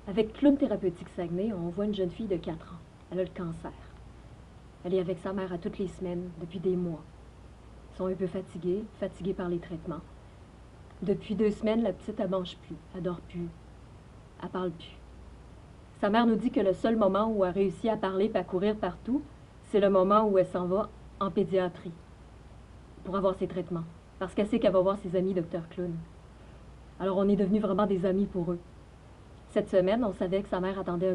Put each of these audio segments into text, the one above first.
Avec Clown Thérapeutique Saguenay, on voit une jeune fille de 4 ans. Elle a le cancer. Elle est avec sa mère à toutes les semaines, depuis des mois. Ils sont un peu fatigués par les traitements. Depuis 2 semaines, la petite, elle mange plus, elle dort plus, elle parle plus. Sa mère nous dit que le seul moment où elle réussit à parler et à courir partout, c'est le moment où elle s'en va en pédiatrie pour avoir ses traitements. Parce qu'elle sait qu'elle va voir ses amis Dr. Clown. Alors on est devenus vraiment des amis pour eux. Cette semaine, on savait que sa mère attendait un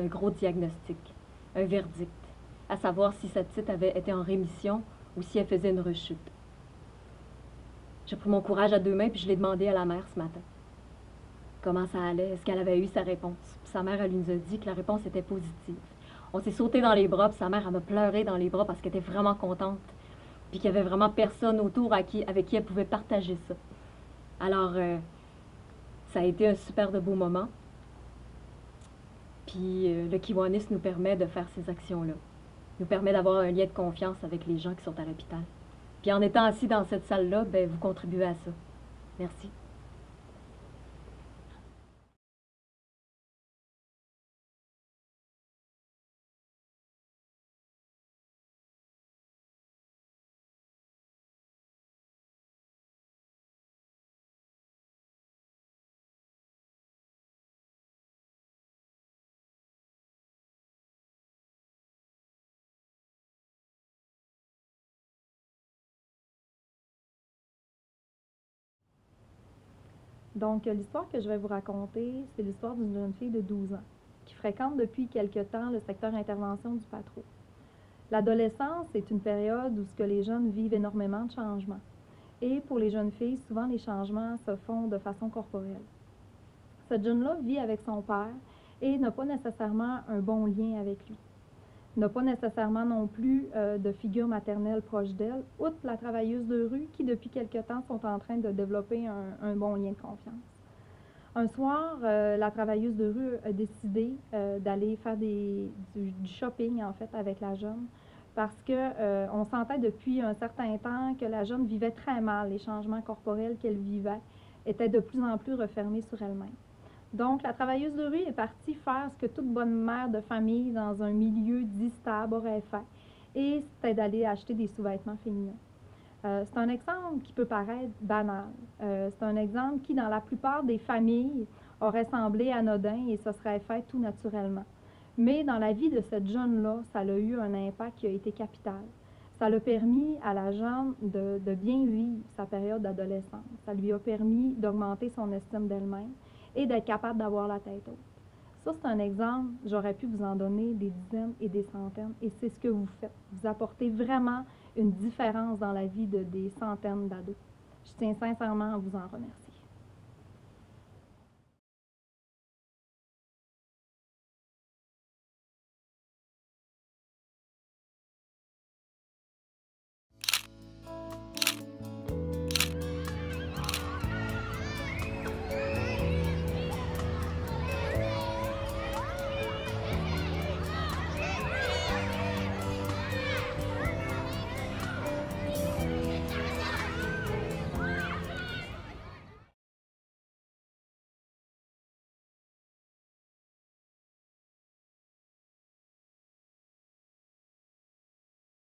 gros diagnostic, un verdict, à savoir si sa petite avait été en rémission ou si elle faisait une rechute. J'ai pris mon courage à 2 mains puis je l'ai demandé à la mère ce matin. Comment ça allait? Est-ce qu'elle avait eu sa réponse? Puis sa mère, elle nous a dit que la réponse était positive. On s'est sauté dans les bras, puis sa mère, elle m'a pleuré dans les bras parce qu'elle était vraiment contente. Puis qu'il n'y avait vraiment personne autour avec qui elle pouvait partager ça. Alors, ça a été un super de beau moment. Puis le Kiwanis nous permet de faire ces actions-là. Nous permet d'avoir un lien de confiance avec les gens qui sont à l'hôpital. Puis en étant assis dans cette salle-là, ben, vous contribuez à ça. Merci. Donc, l'histoire que je vais vous raconter, c'est l'histoire d'une jeune fille de 12 ans qui fréquente depuis quelque temps le secteur intervention du Patro. L'adolescence est une période où ce que les jeunes vivent énormément de changements. Et pour les jeunes filles, souvent les changements se font de façon corporelle. Cette jeune-là vit avec son père et n'a pas nécessairement un bon lien avec lui. N'a pas nécessairement non plus de figure maternelle proche d'elle, outre la travailleuse de rue qui, depuis quelque temps, sont en train de développer un bon lien de confiance. Un soir, la travailleuse de rue a décidé d'aller faire du shopping, en fait, avec la jeune, parce que on sentait depuis un certain temps que la jeune vivait très mal. Les changements corporels qu'elle vivait étaient de plus en plus refermés sur elle-même. Donc, la travailleuse de rue est partie faire ce que toute bonne mère de famille dans un milieu dit stable aurait fait, et c'était d'aller acheter des sous-vêtements féminins. C'est un exemple qui peut paraître banal. C'est un exemple qui, dans la plupart des familles, aurait semblé anodin et se serait fait tout naturellement. Mais dans la vie de cette jeune-là, ça a eu un impact qui a été capital. Ça l'a permis à la jeune de bien vivre sa période d'adolescence. Ça lui a permis d'augmenter son estime d'elle-même et d'être capable d'avoir la tête haute. Ça, c'est un exemple. J'aurais pu vous en donner des dizaines et des centaines, et c'est ce que vous faites. Vous apportez vraiment une différence dans la vie de des centaines d'ados. Je tiens sincèrement à vous en remercier.